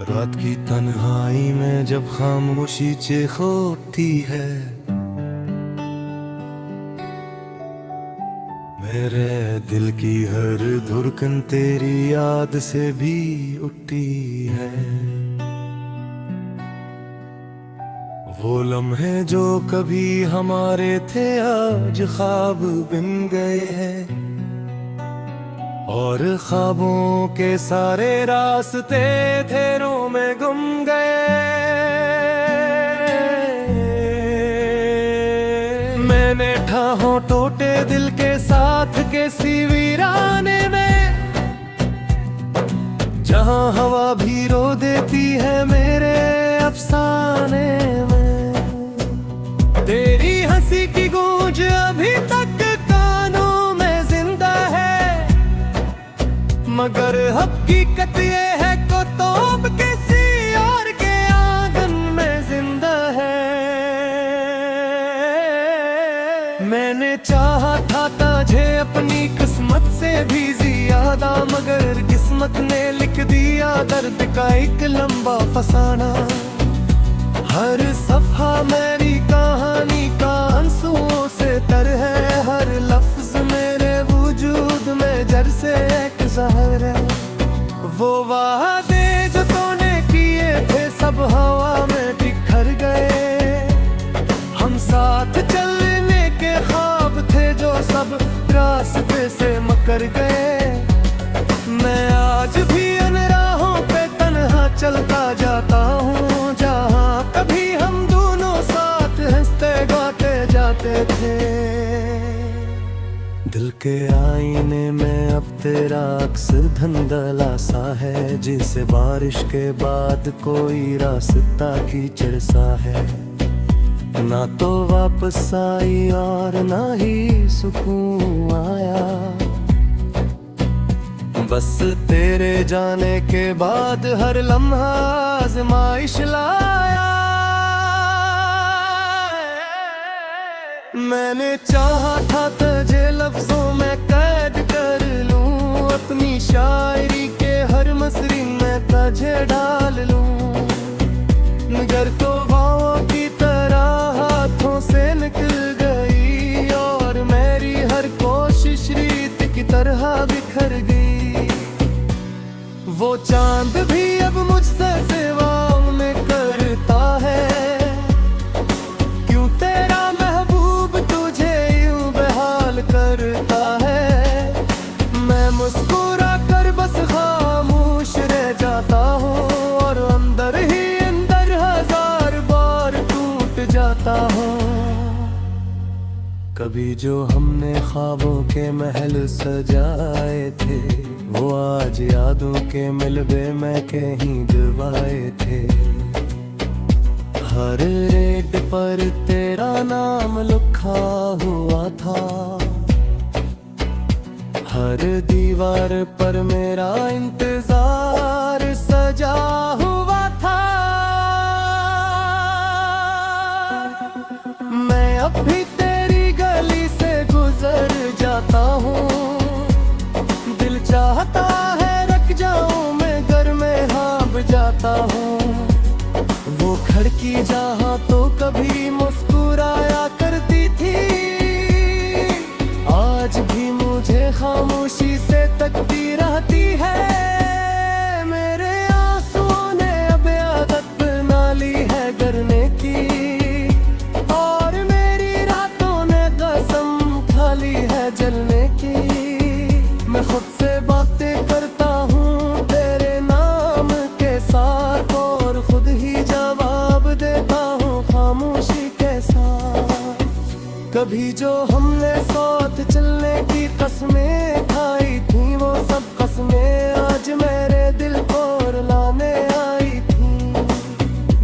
रात की तन्हाई में जब खामोशी चीख उठती है, मेरे दिल की हर धड़कन तेरी याद से भी उठती है। वो लम्हे जो कभी हमारे थे आज ख्वाब बन गए हैं, और ख्वाबों के सारे रास्ते तेरों में गुम गए। मैंने ठाहों टोटे दिल के साथ के सी वीराने में, जहां हवा भी रो देती है मेरे अफसाने में। तेरी हंसी की गूंज अभी तक कानों में जिंदा है, मगर हकीकत ये है को तोब किसी और के आंगन में जिंदा है। मैंने चाहा था तुझे अपनी किस्मत से भी ज्यादा, मगर किस्मत ने लिख दिया दर्द का एक लंबा फसाना। हर सफा मेरी कहानी का आंसुओं से तर है, हर लफ्ज मेरे वजूद में जर से एक जहर है। वो वादे जो तूने किए थे सब हवा में बिखर गए, हम साथ चलने के ख्वाब थे जो सब रास्ते से मकर गए। मैं आज भी उन राहों पे तन्हा चलता जाता हूँ, जहाँ कभी हम दोनों साथ हंसते गाते जाते थे। दिल के आईने में अब तेरा अक्स धुंधला सा है, जिसे बारिश के बाद कोई रास्ता कीचड़ सा है। ना तो वापस आई और ना ही सुकून आया, बस तेरे जाने के बाद हर लम्हा आज़माइश लाया। मैंने चाहा था तुझे लफ्जों में कैद कर लूं, अपनी शायरी के हर मसरी में तुझे डाल लूं, मगर तो हवाओं की तरह हाथों से निकल गई, और मेरी हर कोशिश रीत की तरह बिखर गई। वो चांद भी अब मुझसे सेवाओं में करता है, क्यों तेरा महबूब तुझे यूं बेहाल करता है। मैं मुस्कुरा कर बस खामोश रह जाता हूँ, और अंदर ही अंदर हजार बार टूट जाता हूँ। कभी जो हमने ख्वाबों के महल सजाए थे, वो आज यादों के मिलबे में कहीं दबाए थे। हर रेड पर तेरा नाम लिखा हुआ था, हर दीवार पर मेरा इंतजार सजा हुआ था। मैं अब भी तेरी गली से गुजर जाता हूँ, दिल चाहता है रख जाऊं मैं घर में हाँप जाता हूँ। वो खिड़की जहाँ तो कभी मुस्कुराया करती थी, आज भी मुझे खामोशी से तकती रहती है। मेरे आंसुओं ने अब आदत बना ली है डरने की, और मेरी रातों ने कसम खा ली है जलने की। मैं खुद से बातें करता हूँ तेरे नाम के साथ, और खुद ही जवाब देता हूँ खामोशी के साथ। कभी जो हमने साथ चलने की कसमें खाई थी, वो सब कसमें आज मेरे दिल को रुलाने आई थी।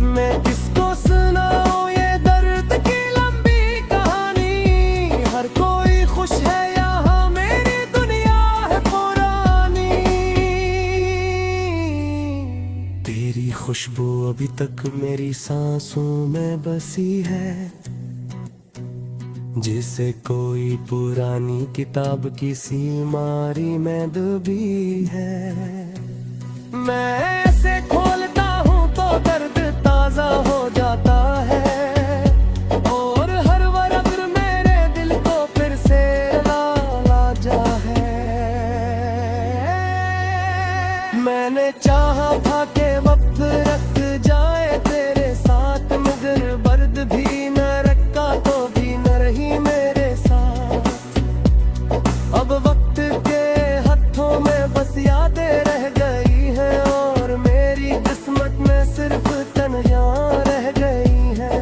मैं किसको सुनाऊं ये दर्द की लंबी कहानी, हर कोई खुश है यहाँ मेरी दुनिया है पुरानी। तेरी खुशबू अभी तक मेरी सांसों में बसी है, जिसे कोई पुरानी किताब की सीमारी में दबी है। मैं ऐसे खोलता ताजा हो जाता है और हर वर्ग मेरे दिल को फिर से लाजा है। मैंने चाहा था कि वक्त रख जाए तेरे साथ, मगर बर्द भी न रखा तो भी न रही मेरे साथ। अब वक्त के हाथों में बस यादें रह गई हैं और मेरी किस्मत में सिर्फ तन्हा रह गई है।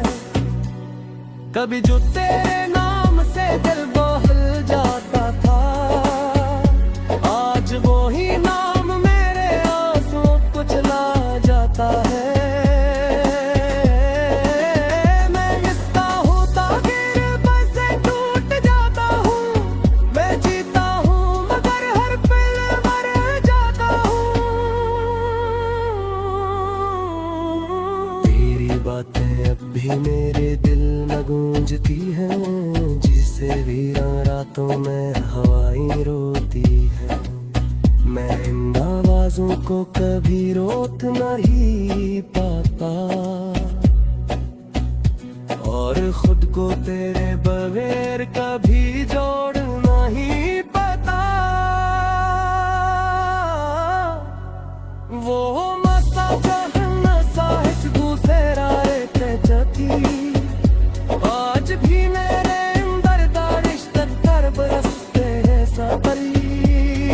कभी जो तेरे नाम से दिल बहल जाता था, आज वो ही नाम मेरे आंसुओं को चला जाता है। मैं इसका हूँ ताकीर बस टूट जाता हूँ, मैं जीता हूँ मगर हर पल मर जाता हूँ। तेरी बातें अब भी मेरे दिल में गूंजती हैं, जिसे वीरान रातों में हवाएं रोती है। मैं इन आवाजों को कभी रोक नहीं पाता और खुद को तेरे बगैर कभी जोड़ नहीं पाता। वो मसा जहन साहित दूसरा ते जती, आज भी मेरे अंदर दारिश तर बरसते हैं सबरी।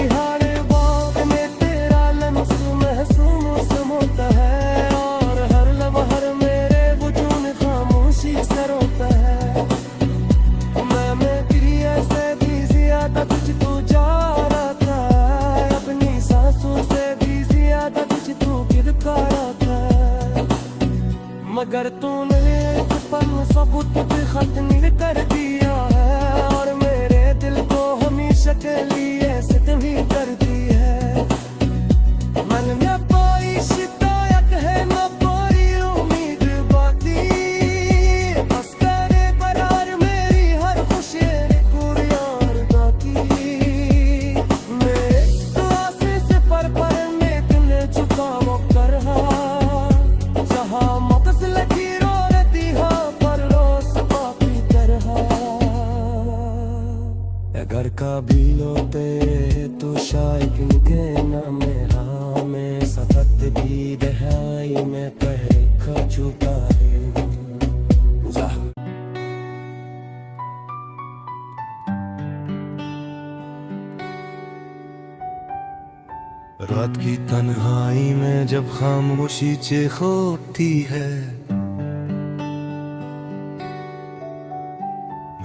हर बात में तेरा लम्स महसूस होता है और हर लम्हा मेरे वजूद खामोशी से रोता है। मैं तेरी ऐसे भी ज्यादा तुझ तू जा रहा था, अपनी सांसों से भी ज्यादा तुझ तू किरकारा था। मगर तूने एक पल सबूत पे खत्म कर दिया है और मेरे दिल को हमेशा के लिए सितम ही कर दी है। मन में कोई शिकायत है न कोई उम्मीद बाकी, बस करे करार मेरी हर खुशी कुरियार बाकी। मेरे आसे से पर में तुमने चुका वो कर जहाँ मकस लगी रो रहती हा पर रोस पापी तरह। अगर कभी लोते तो शायद इनके नाम मेरा में सतत भी दहाई में कह खा चुका है। रात की तन्हाई में जब खामोशी चेख होती है,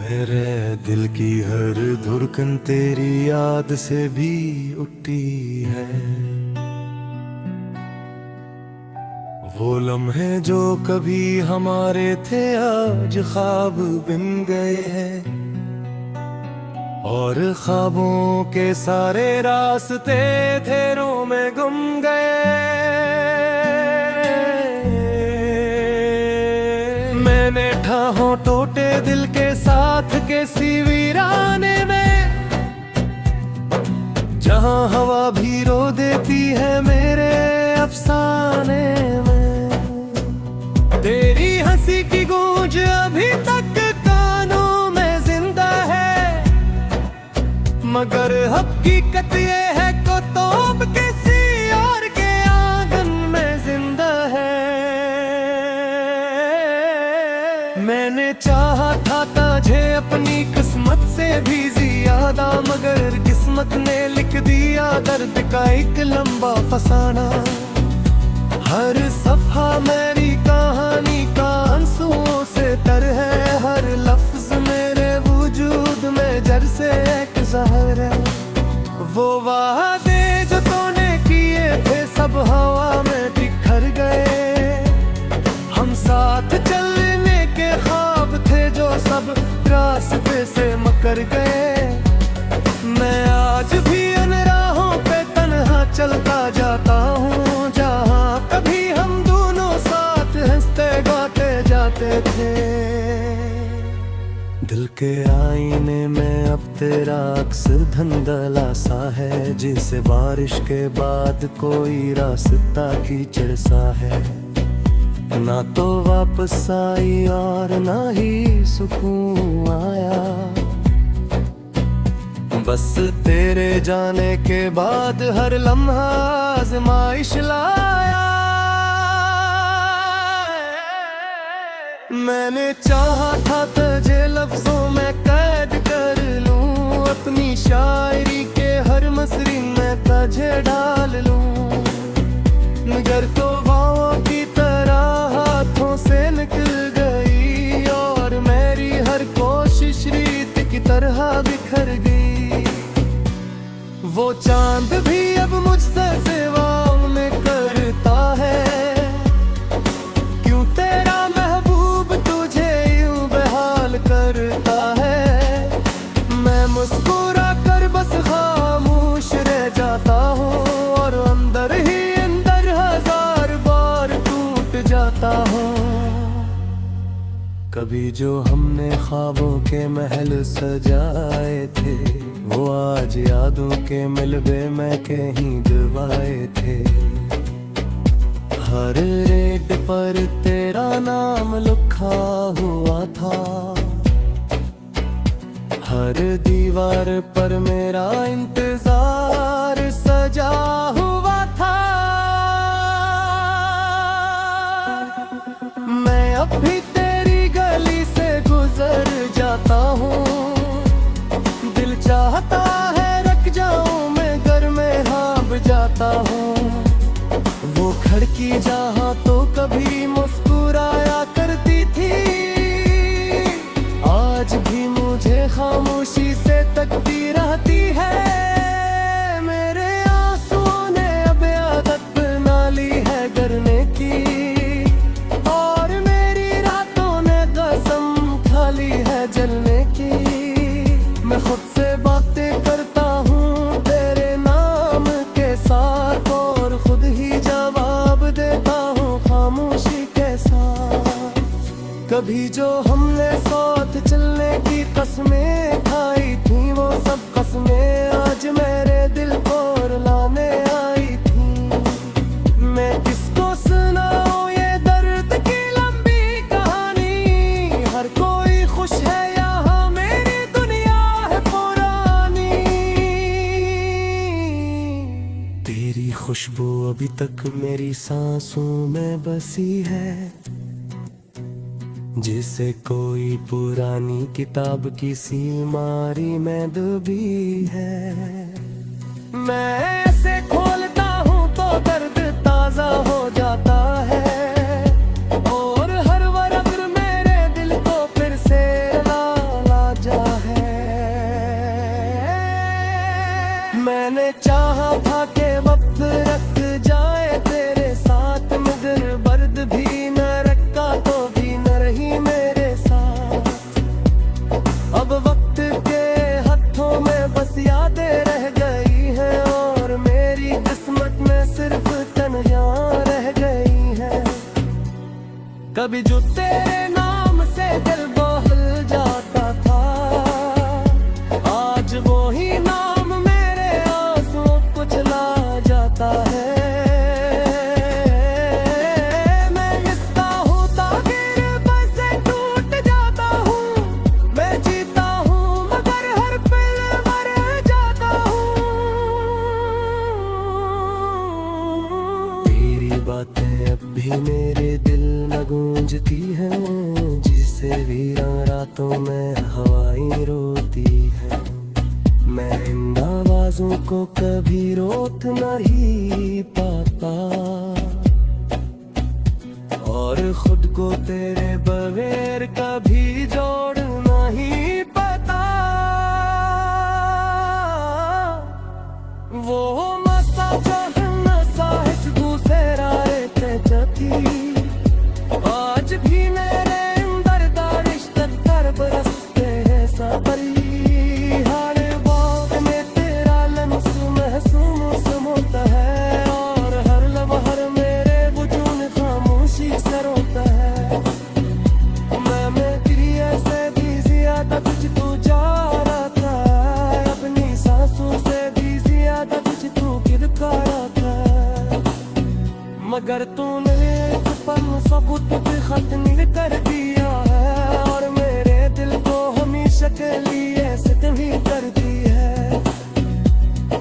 मेरे दिल की हर धड़कन तेरी याद से भी उठती है। वो लम्हे जो कभी हमारे थे आज ख्वाब बन गए हैं और ख्वाबों के सारे रास्ते तेरों में गुम गए। मैंने ठाहों टोटे दिल के साथ के सी वीराने में, जहां हवा भी रो देती है मेरे अफसाने में। तेरी हंसी की गूंज अभी तक कानों में जिंदा है, मगर हकीकत ये है को तोब किसी और के आंगन में जिंदा है। मैंने चाहा था तुझे अपनी किस्मत से भी ज्यादा, मगर किस्मत ने लिख दिया दर्द का एक लंबा फसाना। हर सफा मेरी कहानी का आंसुओं से तर है, हर लफ्ज मेरे वजूद में जर से एक जहर है। वो वादे जो तूने किए थे सब हवा में बिखर गए, हम साथ चलने के ख्वाब थे जो सब रास्ते से मकर गए। मैं आज भी उन राहों पे तन्हा चलता जाता हूँ, जहाँ कभी हम दोनों साथ हंसते गाते जाते थे। दिल के आईने में अब तेरा अक्स धुंधला सा है, जैसे बारिश के बाद कोई रास्ता कीचड़ सा है। ना तो वापस आई और ना ही सुकून आया। बस तेरे जाने के बाद हर लम्हा आज़माइश लाया। मैंने चाहा था तुझे लफ्जों में कैद कर लूं, अपनी शायरी के हर मसरी में तुझे डाल लूं, मगर तो हवाओं की तरह हाथों से निकल गई और मेरी हर कोशिश रीत की तरह बिखर गई। वो चांद भी अब मुझसे सेवाओं में करता है, क्यों तेरा महबूब तुझे यूं बेहाल करता है। मैं मुस्कुरा कर बस खामोश रह जाता हूँ और अंदर ही अंदर हजार बार टूट जाता हूँ। कभी जो हमने ख्वाबों के महल सजाए थे, वो आज यादों के मिलबे में कहीं दबाए थे। हर रेट पर तेरा नाम लिखा हुआ था, हर दीवार पर मेरा इंतजार सजा हुआ था। मैं अब भी तेरी गली से गुजर जाता हूँ, दिल चाहता है रख जाऊं मैं घर में हाँप जाता हूँ। वो खिड़की जहाँ तो कभी मुस्कुराया करती थी, आज भी मुझे खामोशी से तकती रहती है। मेरे आंसुओं ने अब आदत बना ली है डरने की, और मेरी रातों ने कसम खा ली है जलने की। मैं खुद से बातें करता हूँ तेरे नाम के साथ, और खुद ही जवाब देता हूँ खामोशी के साथ। कभी जो हमने साथ चलने की कसमें खाई थी, वो सब कसमें आज मेरे दिल को रुलाने आई थी। मैं किसको सुनाऊं ये दर्द की लंबी कहानी, हर कोई खुश है यहाँ मेरी दुनिया है पुरानी। तेरी खुशबू अभी तक मेरी सांसों में बसी है, जिसे कोई पुरानी किताब की सीमारी में दबी है। मैं ऐसे खोलता हूँ तो दर्द ताजा हो जाता है, और हर वरग मेरे दिल को फिर से लाजा है। मैंने चाहा था कि वक्त रख जाए तेरे साथ, मगर बर्द भी न रखा तो भी न रही मेरे साथ। अब वक्त के हाथों में बस यादें रह गई हैं, और मेरी किस्मत में सिर्फ तन्हाइयां रह गई हैं। कभी जो तेरे नाम से दिल बहल जाता था, आज वो ही नाम मेरे आंसुओं को चला जाता है। मैं लिखता हूँ ताकीर बस टूट जाता हूँ, मैं जीता हूँ मगर हर पल मर जाता हूँ। तेरी बातें अब भी मेरे दिल में गूंजती हैं, जिसे वीरान रातों में हवाएं रोती हैं। मैं इन आवाजों को कभी रोक नहीं पाता, और खुद को तेरे बगैर कभी जोड़ नहीं पाता। वो मसा जहन साहित दूसरा ते जती, आज भी मेरे अंदर दारिश तर बरसते हैं सबरी। हर बात में तेरा लम्स महसूस होता है, और हर लम्हा मेरे वजूद खामोशी से रोता है। मैं तेरी ऐसे भी ज्यादा तुझ तू जा रहा था, अपनी सांसों से भी ज्यादा तुझ तू किरका रहा था, मगर तूने पर सबूत खत्म कर दिया है, और मेरे दिल को हमेशा के लिए सितम ही कर दी है।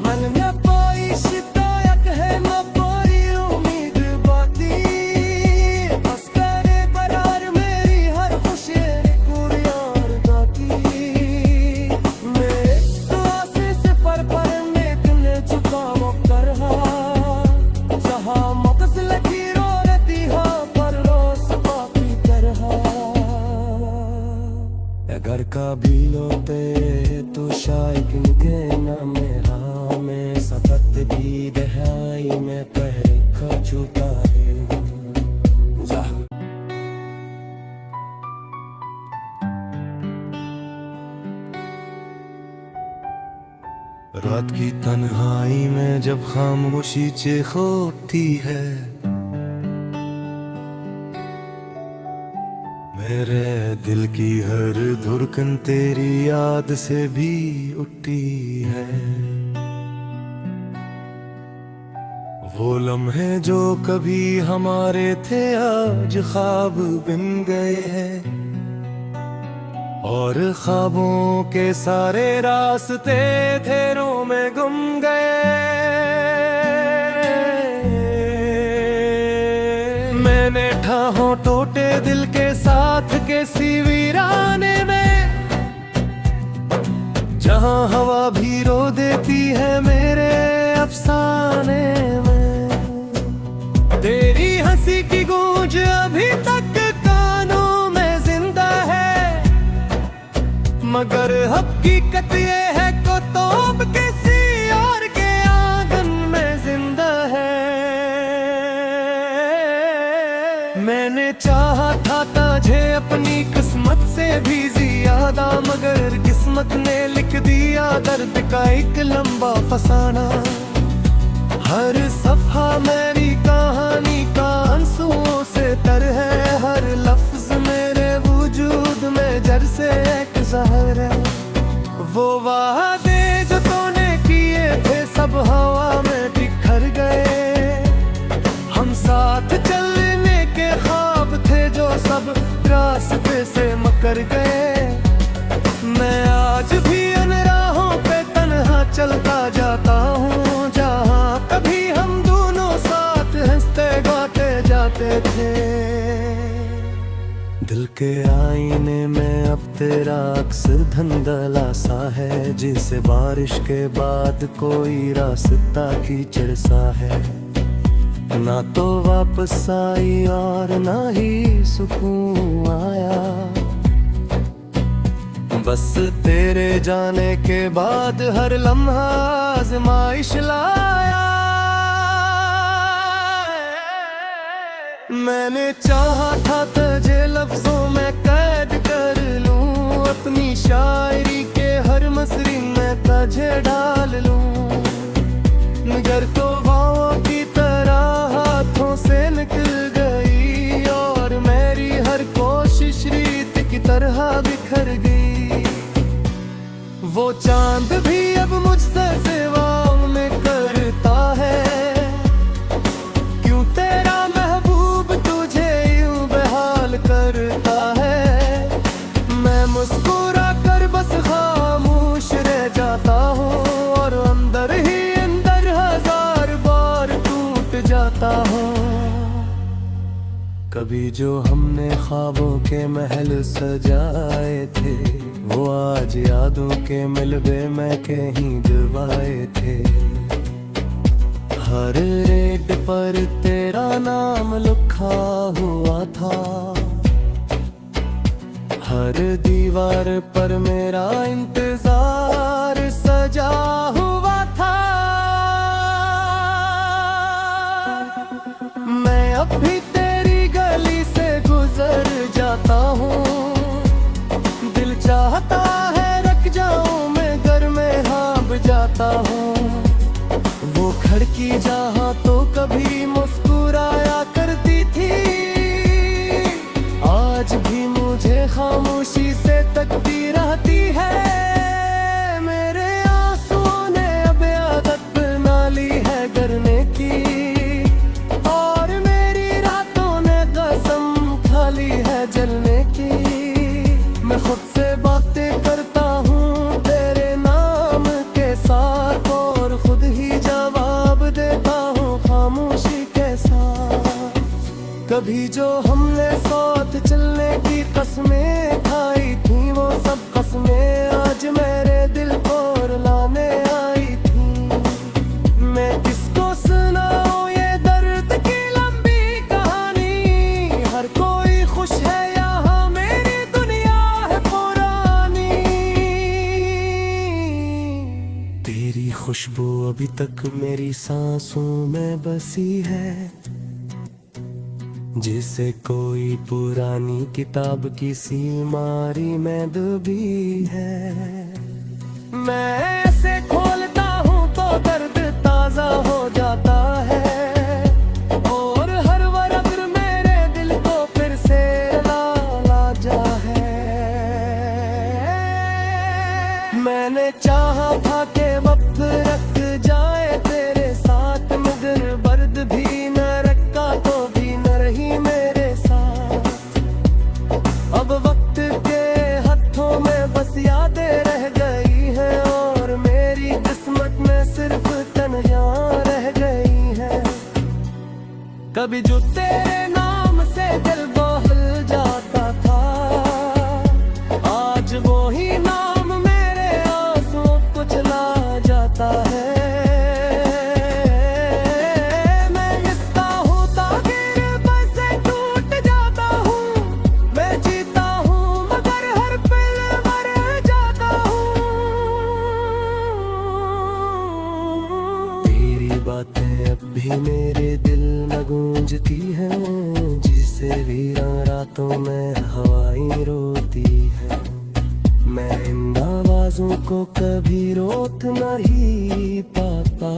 मन में कोई शिकायत है न कोई उम्मीद बाती, बस करे बरार मेरी हर खुशी कुरियार दाती। मैं तो आसे से पर में दिल चुका वो कर जहाँ मकस लगी रो रहती हा पर रोस बाकी तरह। अगर का भी लोते तो शायद के न मेरा में सतत भी दहाई में कह खा चुका है। रात की तन्हाई में जब खामोशी चेख होती है, मेरे दिल की हर धड़कन तेरी याद से भी उठती है। वो लम्हे जो कभी हमारे थे आज ख्वाब बन गए हैं, और ख्वाबों के सारे रास्ते तेरों में गुम गए। मैंने ठाहों टोटे दिल के साथ के सी वीराने में, जहां हवा भी रो देती है मेरे अफसाने में। तेरी हंसी की गूंज अभी तक कानों में जिंदा है, मगर हकीकत ये है को तो अब किसी और के आंगन में जिंदा है। मैंने चाहा था तुझे अपनी किस्मत से भी ज्यादा, मगर किस्मत ने लिख दिया दर्द का एक लंबा फसाना। हर सफा मेरी कहानी का आंसुओं से तर है, हर लफ्ज मेरे वजूद में जर से एक जहर है। वो वादे जो तूने किए थे सब हवा में बिखर गए, हम साथ चलने के ख्वाब थे जो सब रास्ते से मकर गए। मैं आज भी उन राहों पे तन्हा चलता जाता हूँ, जहाँ कभी हम दोनों साथ हंसते गाते जाते थे। दिल के आईने में अब तेरा अक्स धुंधला सा है, जिसे बारिश के बाद कोई रास्ता कीचड़ सा है। ना तो वापस आई और ना ही सुकून आया, बस तेरे जाने के बाद हर लम्हा आज़माइश लाया। मैंने चाहा था तुझे लफ्जों में कैद कर लूं, अपनी शायरी के हर मसरी में तुझे डाल लूं, मगर तो वाओं की तरह हाथों से निकल गई, और मेरी हर कोशिश रीत की तरह बिखर गई। वो चांद भी अब मुझसे सेवाओं में करता है, क्यों तेरा महबूब तुझे यूं बेहाल करता है। मैं मुस्कुरा कर बस खामोश रह जाता हूँ, और अंदर ही अंदर हजार बार टूट जाता हूँ। कभी जो हमने ख्वाबों के महल सजाए थे, वो आज यादों के मिलबे में कहीं दबाए थे। हर रेड पर तेरा नाम लिखा हुआ था, हर दीवार पर मेरा इंतजार सजा हुआ था। मैं अब भी तेरी गली से गुजर जाता हूँ, दिल चाहता है रख जाऊं मैं घर में हाँप जाता हूँ। वो खिड़की जहाँ तो कभी मुस्कुराया करती थी, आज भी मुझे खामोशी से तकती रहती है। मेरे आंसुओं ने अब आदत बना ली है डरने की, और मेरी रातों ने कभी जो हमने साथ चलने की कसमें खाई थी, वो सब कसमें आज मेरे दिल को रुलाने आई थी। मैं किसको सुनाऊं ये दर्द की लंबी कहानी, हर कोई खुश है यहाँ, मेरी दुनिया है पुरानी। तेरी खुशबू अभी तक मेरी सांसों में बसी है, जिसे कोई पुरानी किताब की सीमारी में दबी है। मैं ऐसे खोलता हूँ तो दर्द ताजा हो जाता है, और हर वक्त मेरे दिल को फिर से लाजा है। मैंने चाहा था कि वक्त रख जाए तेरे साथ, मगर बर्द भी न रखा तो भी न रही मेरे साथ। अब वक्त के हाथों में बस यादें रह गई हैं, और मेरी किस्मत में सिर्फ तन्हाइयां रह गई हैं। कभी जो तेरे नाम से दिल बहल जाता था, आज वो ही नाम मेरे आंसुओं को चला जाता है। बातें अब भी मेरे दिल में गूंजती हैं, जिसे वीरान रातों में हवाएं रोती है। मैं इन आवाजों को कभी रोक नहीं पाता,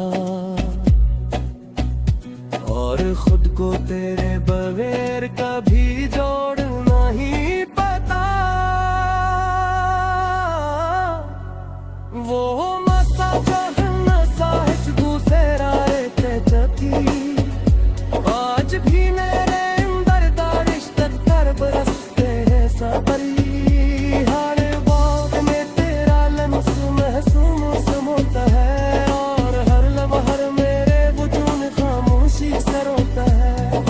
और खुद को तेरे बगैर कभी जोड़ नहीं पाता। वो मसा आज भी मेरे अंदर दारिश तक बरसते हैं सबरी। हर बात में तेरा लम्स महसूस होता है, और हर लम्हा मेरे वजूद खामोशी से रोता है।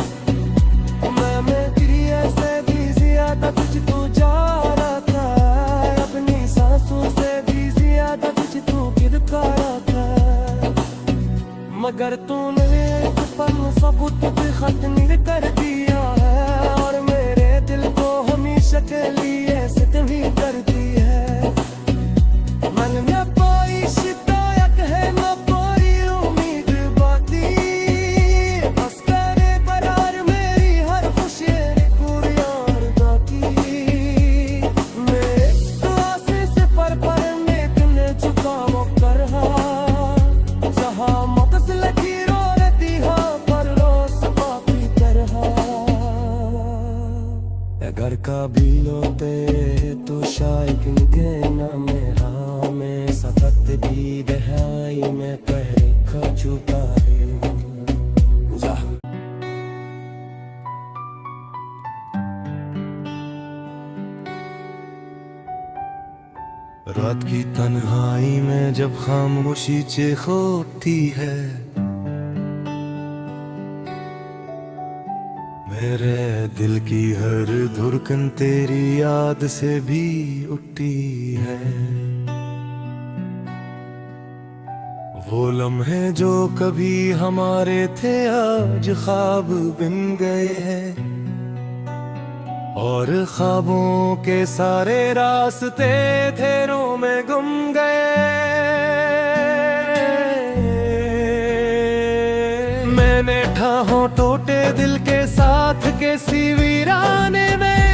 मैं तेरी ऐसे भी ज्यादा कुछ तू जा रहा था, अपनी सांसों से भी ज्यादा कुछ तू किरका रहा था। मगर तूने सबूत पे खत नहीं कर दिया है, और मेरे दिल को हमेशा के लिए सितम ही कर दी है। मन में कोई शिकायत है न कोई उम्मीद बाती, बस करे बरार मेरी हर खुशी कुरियार की। मैं दुआ से पर में तुमने चुका वो कर जहाँ मकस लगी घर का भी लोते तो शायद निके ना मेरा, मैं सतत भी दहाई में पहरे खा चुका है। रात की तन्हाई में जब खामोशी चेख होती है, मेरे दिल की हर धड़कन तेरी याद से भी उठती है। वो लम्हे जो कभी हमारे थे आज ख्वाब बन गए हैं, और ख्वाबों के सारे रास्ते तेरों में गुम गए। मैंने ठाहों टोटे दिल के साथ के सी वीराने में,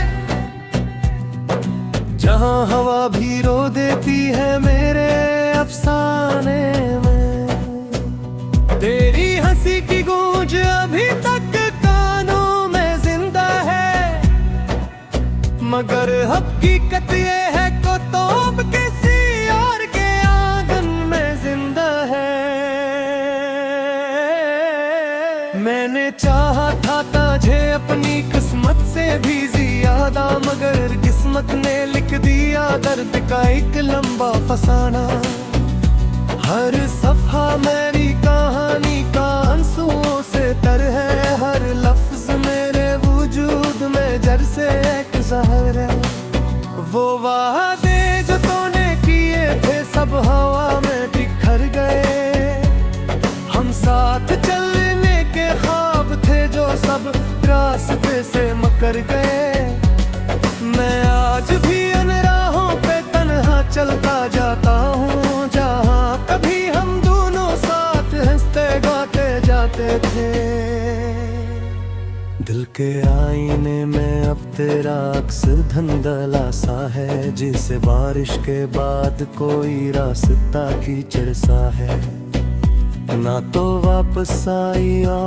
जहां हवा भी रो देती है मेरे अफसाने में। तेरी हंसी की गूंज अभी तक कानों में जिंदा है, मगर हकीकत ये है को तोब किसी और के आंगन में जिंदा है। मैंने चाहा था तुझे अपनी किस्मत से भी ज्यादा, मगर किस्मत ने लिख दिया दर्द का एक लंबा फसाना। हर सफा मेरी कहानी का आंसुओं से तर है, हर लफ्ज मेरे से एक जहर है। वो वादे जो तूने किए थे सब हवा में बिखर गए। हम साथ चलने के ख्वाब थे जो सब रास्ते से मुकर गए। मैं आज भी उन राहों पे तन्हा चलता जाता हूँ जहाँ कभी हम दोनों साथ हंसते गाते जाते थे। दिल के आईने में अब तेरा अक्स धुंधला सा है, जिसे बारिश के बाद कोई रास्ता कीचड़ सा है। ना तो वापस आई और